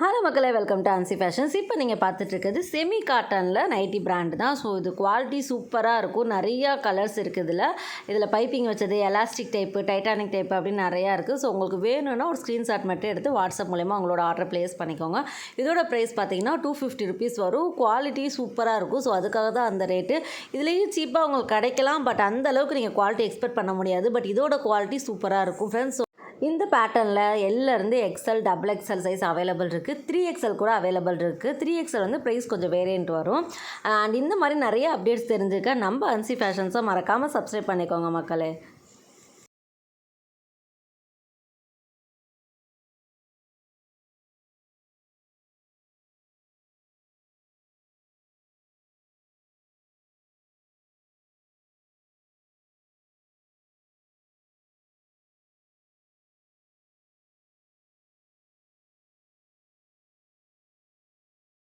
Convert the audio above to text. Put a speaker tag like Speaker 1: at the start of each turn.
Speaker 1: Hello மக்களே, welcome to அன்சி fashions. இப்போ நீங்கள் பார்த்துட்ருக்குது செமி காட்டனில் நைட்டி பிராண்டு தான். ஸோ இது குவாலிட்டி சூப்பராக இருக்கும். நிறையா கலர்ஸ் இருக்குது. இதில் பைப்பிங் வச்சது, எலாஸ்டிக் டைப்பு, டைட்டானிக் டைப்பு அப்படின்னு நிறையா இருக்குது. ஸோ உங்களுக்கு வேணும்னா ஒரு ஸ்க்ரீன்ஷாட் மட்டும் எடுத்து வாட்ஸ்அப் மூலமா உங்களோட ஆர்டர் ப்ளேஸ் பண்ணிக்கோங்க. இதோட ப்ரைஸ் பார்த்தீங்கன்னா 250 ருபீஸ் வரும். குவாலிட்டி சூப்பராக இருக்கும். ஸோ அதுக்காக தான் அந்த ரேட்டு. இதுலேயும் சீப்பாக உங்களுக்கு கிடைக்கலாம், பட் அந்த அளவுக்கு நீங்கள் குவாலிட்டி எக்ஸ்பெக்ட் பண்ண முடியாது. பட் இதோட குவாலிட்டி சூப்பராக இருக்கும் ஃப்ரெண்ட்ஸ். இந்த பேட்டர்னில் எல்லேருந்து XL, double XL size available இருக்குது. 3XL கூட அவைலபிள் இருக்குது. 3XL வந்து ப்ரைஸ் கொஞ்சம் வேரியண்ட் வரும். அண்ட் இந்த மாதிரி நிறைய அப்டேட்ஸ் தெரிஞ்சுக்க நம்ம அன்சி ஃபேஷன்ஸை மறக்காமல் சப்ஸ்கிரைப் பண்ணிக்கோங்க மக்களே.